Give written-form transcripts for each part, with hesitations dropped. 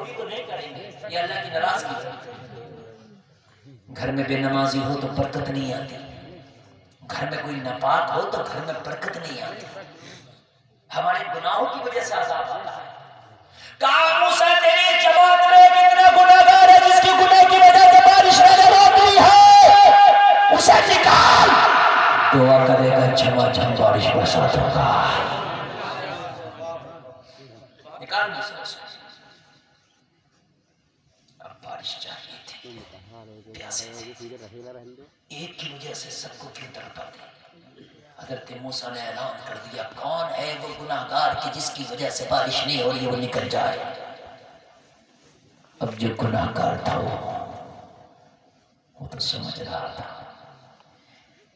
ہوگی تو نہیں کریں گے، یہ اللہ کی ناراضگی ہے۔ گھر میں بے نمازی ہو تو برکت نہیں آتی، گھر میں کوئی ناپاک ہو تو گھر میں برکت نہیں آتی، ہمارے گناہوں کی وجہ سے عذاب آتا ہے۔ کہا موسیٰ تیری جماعت میں کتنا گناہگار ہے جس کی گناہ کی وجہ سے بارش نے روک لی ہے، اسے نکال۔ دعا کرے گا جھما جھم بارش برسات ہوگا، نکال موسیٰ اسے۔ اب بارش چاہیے تھی، پیاسے تھے، ایک کی وجہ سے سب کو کیوں تڑپا دی۔ حضرت موسیٰ نے اعلان کر دیا کون ہے وہ گناہگار کہ جس کی وجہ سے بارش نہیں ہو رہی ہے وہ نکل جائے۔ اب جو گناہگار تھا وہ تو سمجھ رہا تھا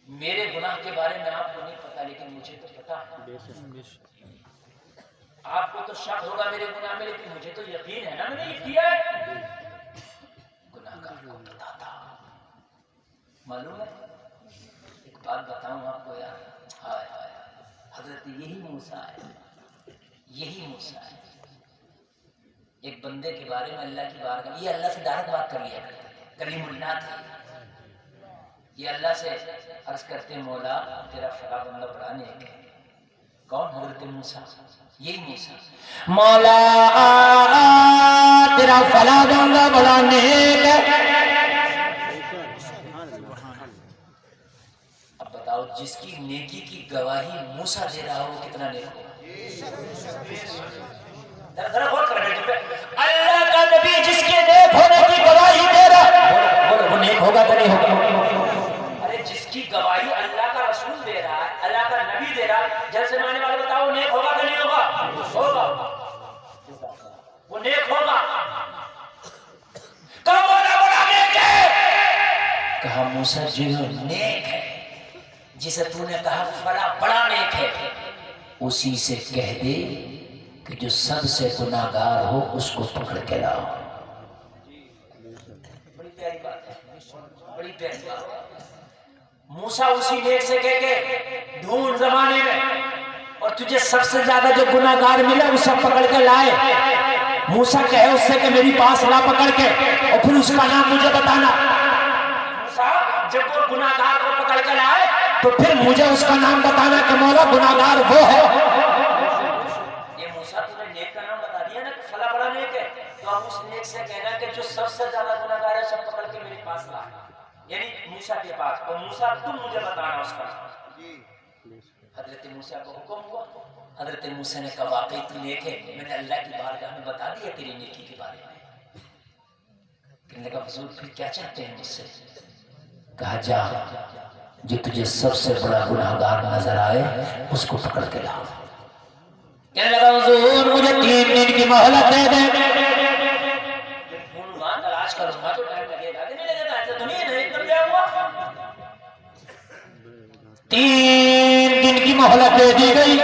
میرے گناہ کے بارے میں آپ کو نہیں پتا لیکن مجھے تو پتا ہے، آپ کو تو شک ہوگا میرے گناہ میں لیکن مجھے تو یقین ہے نا میں نے یہ کیا ہے۔ گناہگار کو پتا تھا، معلوم ہے ایک بات بتاؤں آپ کو یار، ہائے ہائے حضرت یہی موسیٰ ہے، یہی موسیٰ ہے۔ ایک بندے کے بارے میں اللہ کی بارگاہ، یہ اللہ سے ڈائریکٹ بات کر لیا کرتے تھے، کلیم اللہ تھے، یہ اللہ سے عرض کرتے مولا تیرا فلاں بندہ بڑا نیک ہے۔ کون؟ حضرت موسیٰ، یہی موسیٰ، مولا تیرا فلاں بندہ بڑا نیک ہے۔ اب بتاؤ جس کی نیکی کی گواہی موسیٰ دے رہا ہو کتنا نیک ہوگا؟ ذرا غور کر بیٹھے پہ، اللہ کا نبی جس کے نیک ہونے کی گواہی دے رہا وہ نیک ہوگا کہ نہیں ہوگا؟ ارے جس کی گواہی اللہ کا رسول دے رہا ہے، اللہ کا نبی دے رہا ہے، جل سے مانے والے بتاؤ وہ نیک ہوگا کہ نہیں ہوگا؟ ہوگا، وہ نیک ہوگا۔ کہا مولا بڑا نیک ہے، کہا موسیٰ جو نیک ہے جسے تو نے کہا فلا بڑا نیک ہے اسی سے کہہ دے کہ جو سب سے گناہگار ہو اس کو پکڑ کے لاؤ۔ بڑی پیاری بات ہے، بڑی پیاری بات ہے۔ موسیٰ اسی نیک سے کہہ کے ڈھونڈ زمانے میں اور تجھے سب سے زیادہ جو گناہگار ملا وہ سب پکڑ کے لائے۔ موسیٰ کہے اس سے کہ میری پاس لا پکڑ کے اور پھر اس کا نام مجھے بتانا۔ موسیٰ جب وہ گناہگار کو پکڑ کے لائے تو پھر مجھے اس کا نام بتانا کہ مولا گناہگار وہ ہے۔ یہ موسیٰ تمہیں نیک کا نام بتا دیا نا کہ فلاں بڑا نیک ہے، تو اب اس نیک سے کہنا کہ جو سب سے زیادہ گناہگار ہے سب پکڑ کے میرے پاس لا، یعنی موسیٰ کے پاس، اور موسیٰ تم مجھے بتانا اس کا نام۔ حضرت موسیٰ کو حکم ہوا، حضرت موسیٰ نے کہا واقعی تو نیک ہے، میں نے اللہ کی بارگاہ میں بتا دیا تیری نیکی کے بارے میں۔ کہنے لگا حضور پھر کیا چاہتے ہیں مجھ سے؟ کہا جا جو تجھے سب سے بڑا گناہگار نظر آئے اس کو پکڑ کے لاؤ۔ کہنے لگا حضور مجھے 3 دن کی مہلت دے دیں۔ تلاش کروں گا تو ٹائم لگے گا کہ نہیں لگے گا، ایسا تو نہیں ہے ایک دم کیا ہوا۔ 3 دن کی مہلت دے دی گئی،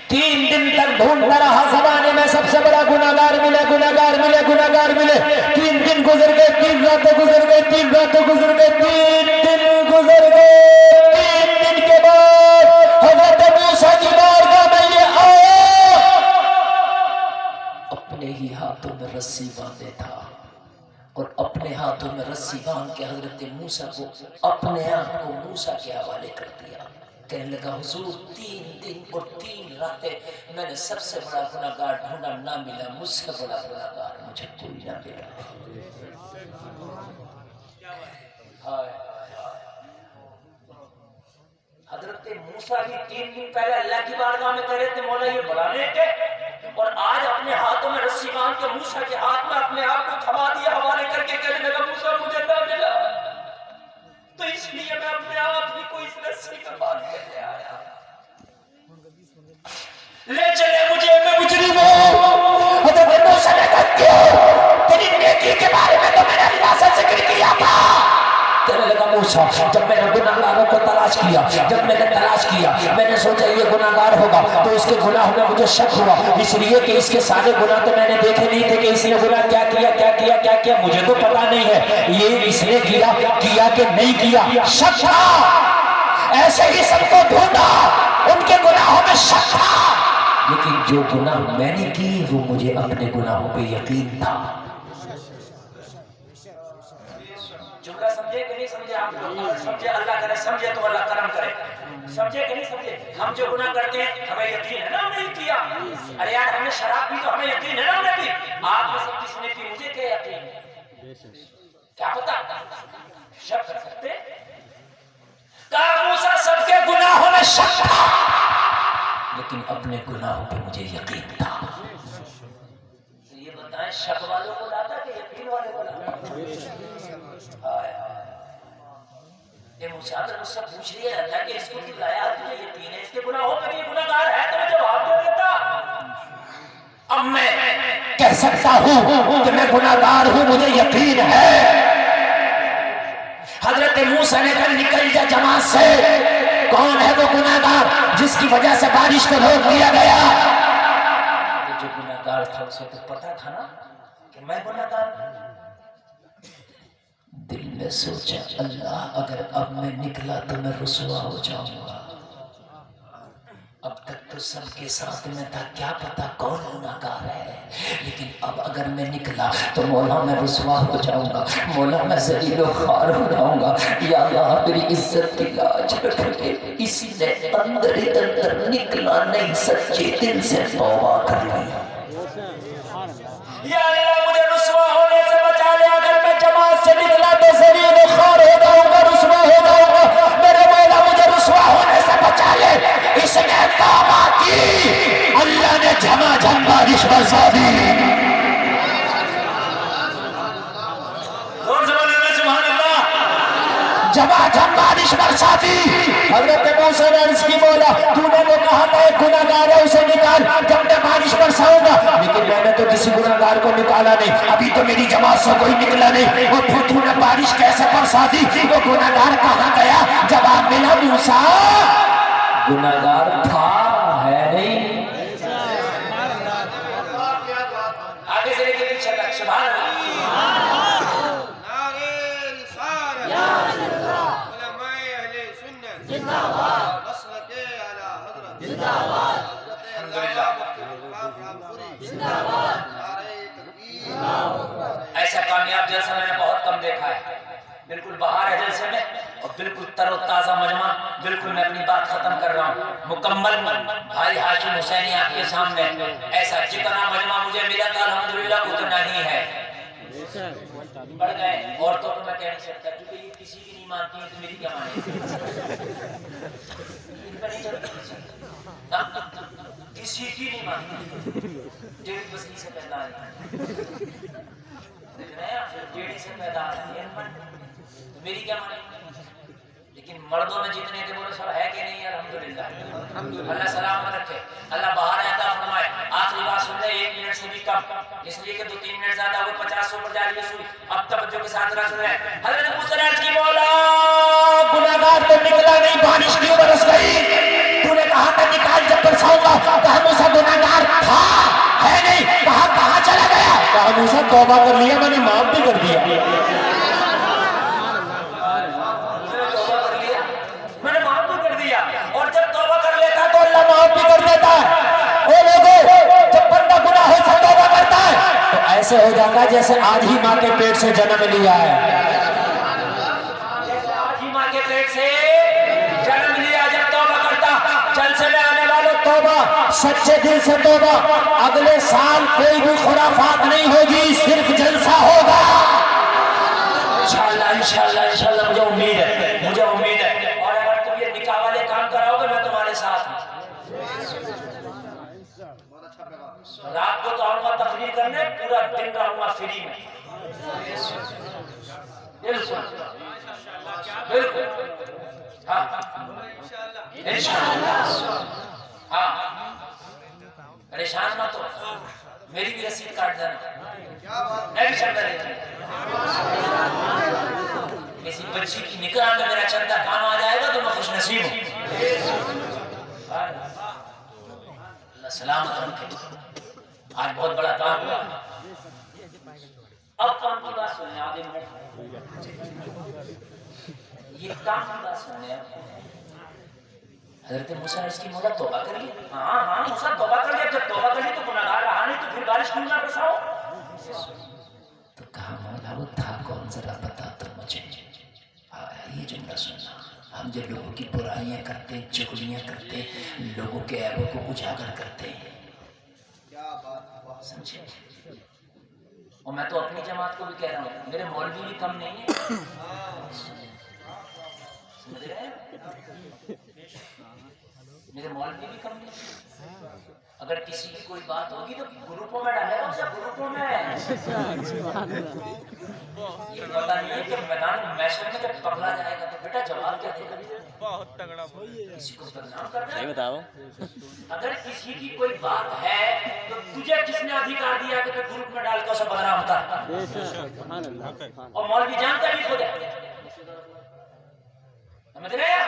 3 دن تک ڈھونڈتا رہا زمانے میں سب سے بڑا گناہگار ملے، گناہگار ملے، گناہگار ملے۔ 3 دن گزر گئے، 3 راتیں گزر گئے، 3 راتیں گزر گئے، 3 دن گزر گئے۔ 3 دن کے بعد حضرت موسیٰ کی بارگاہ میں یہ آیا، اپنے ہی ہاتھوں میں رسی باندھے تھا اور اپنے ہاتھوں میں رسی باندھ کے حضرت موسیٰ کو اپنے آپ کو موسیٰ کے حوالے کر دیا۔ کہنے لگا حضور 3 دن اور 3 راتیں میں نے سب سے بڑا گناہگار ڈھونڈا، نہ ملا، مجھ سے بڑا گناہگار مجھے کوئی نہ ملا۔ حضرت موسیٰ بھی 3 دن پہلے اللہ کی بارگاہ میں کہہ رہے تھے مولا یہ بڑا نیک ہے، اور آج اپنے ہاتھوں میں رسی باندھ کے موسیٰ کے ہاتھ میں اپنے آپ کو تھما دیا، حوالے کر کے کہنے لگا موسیٰ مجھے نہ ملا، تو اس لیے میں اپنے آپ ہی کو اس رسی کا باندھ کے لے آیا۔ لے چلے مجھے، میں مجرم ہوں۔ حضرت موسیٰ نے کہا کیوں؟ تیری نیکی کے بارے میں تو میں نے اللہ سے ذکر کیا تھا۔ کہنے لگا موسیٰ جب میں نے گناہگاروں کو تلاش کیا، جب میں نے تلاش کیا میں نے سوچا یہ گناہگار ہوگا تو اس کے گناہ میں مجھے شک ہوا، اس لیے کہ اس کے سارے گناہ تو میں نے دیکھے نہیں تھے کہ اس نے گناہ کیا کیا کیا کیا کیا کیا، مجھے تو پتا نہیں ہے یہ اس نے کیا کہ نہیں کیا، شک تھا۔ ایسے ہی سب کو ڈھونڈا، ان کے گناہوں میں شک تھا، لیکن جو گناہ میں نے کی وہ مجھے اپنے گناہوں پہ یقین تھا. جملہ سمجھے کہ نہیں سمجھے آپ لوگ؟ سمجھے اللہ کرے، سمجھے تو اللہ کرم کرے. سمجھے کہ نہیں سمجھے؟ ہم جو گناہ کرتے ہیں ہمیں یقین ہے نا ہم نے کیا. ارے یار ہم نے شراب پی تو ہمیں یقین ہے نا ہم نے پی. آپ میں سے کسی نے پی مجھے کیا یقین ہے؟ کیا پتا شک کر سکتے. کہا موسیٰ سب کے گناہوں میں شک تھا لیکن اپنے گناہوں پہ مجھے یقین تھا. یہ بتائیں شک والوں کو لاتا کہ یقین والوں کو لاتا؟ یہ موسیٰ مجھ سے پوچھ رہی ہے کہ اس کو کیوں لایا؟ تجھے یقین ہے اس کے گناہوں پہ یہ گناہگار ہے تو میں جواب دے دیتا. اب میں کہہ سکتا ہوں کہ میں گناہگار ہوں، مجھے یقین ہے. حضرت موسیٰ نے کہا نکل جا جماعت سے. کون ہے وہ گناہگار جس کی وجہ سے بارش کو روک دیا گیا؟ جو گناہگار تھا اسے تو پتا تھا نا کہ میں گناہگار ہوں. دل میں سوچا اللہ اگر اب میں نکلا تو میں رسوا ہو جاؤں گا. اب تک تو سب کے ساتھ میں تھا، کیا پتا کون گناہگار ہے، لیکن اب اگر میں نکلا تو مولا میں رسوا ہو جاؤں گا، مولا میں ذلیل و خوار ہو جاؤں گا. یا اللہ میری عزت کی لاج رکھ لے. اسی نے اندر نکلا نہیں، سچے دل سے توبہ کر لی. یا اللہ مجھے رسوا ہونے سے بچا لے. اگر میں جماعت سے نکلا تو ذلیل و خوار ہو جاؤں گا، رسوا ہو جاؤں گا. میرے مولا مجھے رسوا ہونے سے بچا لے. اس نے توبہ کی، اللہ نے جھما بارش برسا دی. جھما بارش برسا دی. حضرت موسیٰ نے عرض کی مولا تو نے تو کہا تھا ایک گناہگار ہے اسے نکال جب میں بارش برساؤں گا، لیکن میں نے تو کسی گناہگار کو نکالا نہیں، ابھی تو میری جماعت سے کوئی نکلا نہیں. اور پھر تو نے بارش کیسے برسا دی؟ وہ گناہگار کہاں گیا؟ جواب ملا موسیٰ گناہگار تھا ہے نہیں. آگے سے لے کے پیچھے تک سبحان اللہ. ایسا کامیاب جلسہ میں نے بہت کم دیکھا ہے. بالکل بہار ہے جلسے میں اور بالکل تر و تازہ مجمع. بالکل میں اپنی بات ختم کر رہا ہوں. مکمل بھائی ہاشم حسینی آپ کے سامنے. ایسا جتنا مجمع مجھے ملا تھا الحمدللہ اتنا ہی ہے. بڑھ گئے عورتوں کو میں کہہ نہیں سکتا کیونکہ یہ کسی کی نہیں مانتی ہیں تو میری کیا مانے. ان پر نہیں چلتی کسی کی نہیں مانتی. ڈیڑھ بستی سے پیدا ہے، دیکھ رہے ہیں ڈیڑھ سے پیدا ہے تو میری کیا مانی. لیکن مردوں میں جتنے تھے وہ سب ہے کہ نہیں؟ الحمدللہ. اللہ سلامت رکھے، اللہ بہار عطا فرمائے. آخری بات سن لیں 1 منٹ سے بھی کم، اس لیے کہ 2-3 منٹ زیادہ ہوئے 50 سے اوپر جاری ہوئی. اب توجہ کے ساتھ رہ سن لیں. حضرت موسیٰ نے عرض کی مولا گناہگار تو نکلا نہیں، بارش کیوں برس گئی؟ تو نے کہا تھا نکال جب برساؤں گا. کہا موسیٰ گناہگار تھا ہے نہیں. کہاں چلا گیا؟ کہا موسیٰ توبہ کر لیا، میں نے معاف بھی کر دیا. اور جب توبہ کر لیتا تو اللہ معاف بھی کر دیتا ہے. اے لوگوں جب بندہ گناہوں سے توبہ کرتا ہے تو ایسے ہو جاتا ہے جیسے آج ہی ماں کے پیٹ سے جنم لیا ہے. جیسے آج ہی ماں کے پیٹ سے جنم لیا. جب توبہ کرتا جلسے میں آنے والوں توبہ سچے دل سے توبہ. اگلے سال کوئی بھی خرافات نہیں ہوگی، صرف جلسہ ہوگا انشاءاللہ. انشاءاللہ مجھے امید ہے. اور اگر تم یہ نکاح والے کام کراؤ گے میں تمہارے ساتھ ہوں. رات کو تو آؤں گا تقریر کرنے، پورا دن رہوں گا فری میں. بالکل ہاں انشاءاللہ. ہاں پریشان مت ہو، میری بھی رسید کاٹ دینا، میں بھی چندہ دیتا ہوں. کسی بچی کی نکاح میں میرا چندہ کام آ جائے گا تو میں خوش نصیب ہوں. اللہ سلامت رکھے. آج بہت بڑا کام ہوا. اب کام کی بات سنیں. آگے یہ کام کی بات سنیں. حضرت موسیٰ اس کی مولا توبہ کر لی. ہاں موسیٰ توبہ کر لیا. جب توبہ کر لی تو گناہگار رہا نہیں تو پھر بارش کیوں نہ برساؤ؟ تو کہا مولا وہ تھا کون ذرا بتا تو مجھے. یہ جملہ سننا. ہم جو لوگوں کی برائیاں کرتے ہیں, چغلیاں کرتے ہیں, لوگوں کے عیبوں کو اجاگر کرتے ہیں, سمجھے. اور میں تو اپنی جماعت کو بھی کہہ رہا ہوں, میرے مولوی بھی کم نہیں ہے. سمجھ رہے ہیں, میرے مولوی بھی کم نہیں ہے. اگر کسی کی کوئی بات ہوگی تو گروپوں میں ڈالے گا اسے, گروپوں میں. یہ پتا نہیں ہے کہ میدان محشر میں جب پکڑا جائے گا تو بیٹا جواب کیا دے گا؟ بہت تگڑا. کسی کو بدنام کرنا ہے. بتاؤ, اگر کسی کی کوئی بات ہے تو تجھے کس نے ادھیکار دیا کہ تو گروپ میں ڈال کے اسے بدنام کر؟ اور مولوی جانتا بھی خود ہے. سمجھ رہے ہیں؟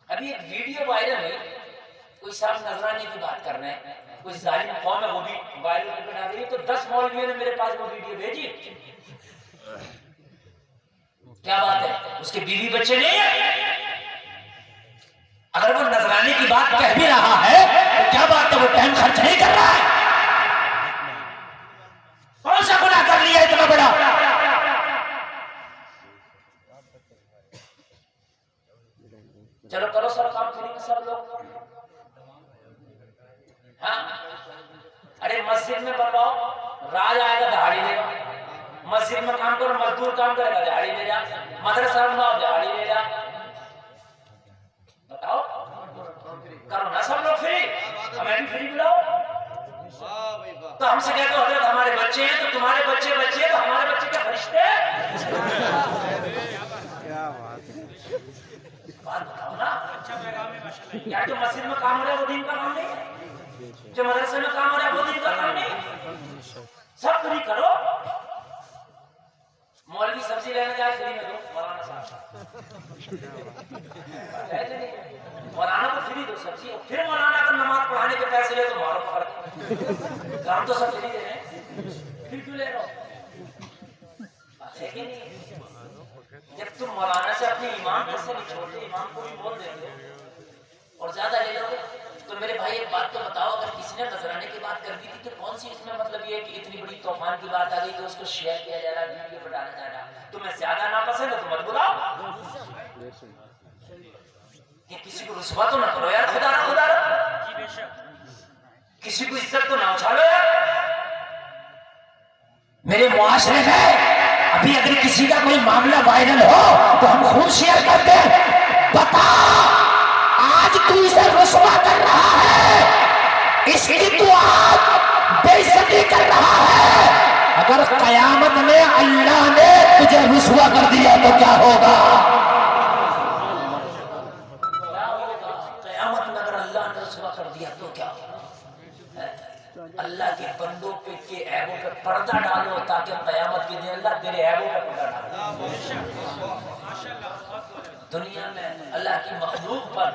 ابھی ایک ویڈیو وائرل ہوئی, کوئی صاحب نذرانے کی بات کر رہے ہیں, کوئی ظالم قوم ہے وہ بھی وائرل کر بنا رہی ہے. تو 10 مولویوں نے میرے پاس وہ ویڈیو بھیجی. کیا بات ہے, اس کے بیوی بچے نہیں ہیں؟ اگر وہ نذرانے کی بات کہہ بھی رہا ہے تو کیا بات ہے, وہ ٹائم خرچ نہیں کر رہا ہے؟ کون سا گناہ کر لیا اتنا بڑا؟ چلو کرو سر کام کریں گے سب لوگ. ہاں, ارے مسجد میں بتاؤ, راج آئے گا دہاڑی دے گا. مسجد میں کام کرو, مزدور کام کرے گا دہاڑی دے جا. مدرسہ میں آؤ دہاڑی دے جا. بتاؤ کرو نا سب لوگ فری, ہمیں بھی فری بلاؤ. تو ہم سے کہتے ہو حضرت ہمارے بچے ہیں تو تمہارے بچے بچے تو ہمارے بچے کیا فرشتے ہیں؟ بات بتاؤ نا. کیا جو مسجد میں کام ہو رہا ہے وہ دین کا کام نہیں ہے؟ جو مدرسے میں کام ہو رہا ہے وہ دین کا کام نہیں ہے؟ سب فری کرو. مولوی سبزی لینے جائے فری میں دو مولانا صاحب, مولانا کو فری دو سبزی. پھر مولانا کا نماز پڑھانے کے پیسے لے تو مارو پکڑ. کام تو سب فری دے رہے ہیں, پھر کیوں لے رہو؟ بات ہے کہ نہیں؟ جب تم مولانا سے اپنے امام سے نہیں چھوڑتے, امام کو بھی بول دیں گے اور زیادہ لے لو گے. تو میرے بھائی ایک بات تو بتاؤ, اگر کسی نے نذرانے کی بات کر دی تھی تو کون سی اس میں مطلب یہ ہے کہ اتنی بڑی طوفان کی بات آ گئی تو اس کو شیئر کیا جا رہا, ویڈیو پر ڈالا جا رہا. تمہیں زیادہ ناپسند ہے تو مت بلاؤ. یہ کسی کو رسوا تو نہ کرو یار, خدا را خدا را. کسی کو عزت تو نہ اچھالو یار. میرے معاشرے میں ابھی اگر کسی کا کوئی معاملہ وائرل ہو تو ہم خود شیئر کرتے ہیں. بتا آج تو اسے رسوا کر رہا ہے, اس کی تو آج بے عزتی کر رہا ہے. اگر قیامت میں اللہ نے تجھے رسوا کر دیا تو کیا ہوگا؟ قیامت میں اگر اللہ نے رسوا کر دیا تو کیا ہوگا؟ اللہ کے بندوں پہ کے عیبوں پہ پردہ ڈالو تاکہ قیامت کے دن اللہ تیرے عیبوں پہ پردہ ڈالو. دنیا میں اللہ کی مخلوق پر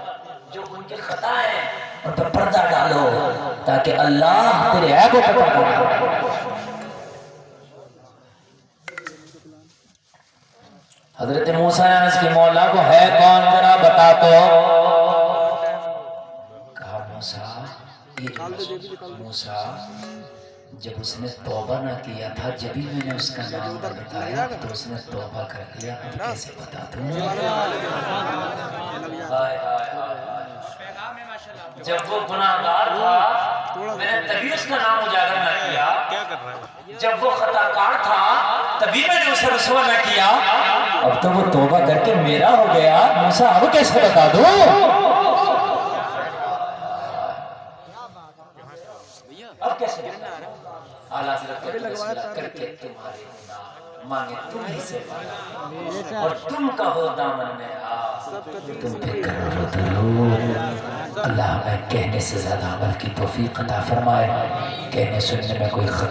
جو ان کے خطا ہیں ان پر پردہ ڈالو تاکہ اللہ تیرے عیبوں پہ پردہ ڈالو. حضرت موسیٰ نے اس کی مولا کو ہے کون ذرا بتا تو. کہا موسیٰ, موسیٰ جب اس نے توبہ نہ کیا تھا جبھی میں نے اس کا نام نہ بتایا تو اس نے توبہ کر لیا, اب کیسے بتا دوں؟ جب وہ گناہگار تھا میں نے تبھی اس کا نام اجاگر نہ کیا, جب وہ خطا کار تھا تبھی میں نے اسے رسوا نہ کیا. اب تو وہ توبہ کر کے میرا ہو گیا, موسیٰ اب کیسے بتا دوں؟ اب کیسے اعلیٰ حضرت کر کے تمہارے گناہ مانگے تم ہی سے پانا اور تم کہو دامن میں آ تم پہ کرو درود. اللہ ہمیں کہنے سے زیادہ عمل کی توفیق عطا فرمائے. کہنے سننے میں کوئی خطا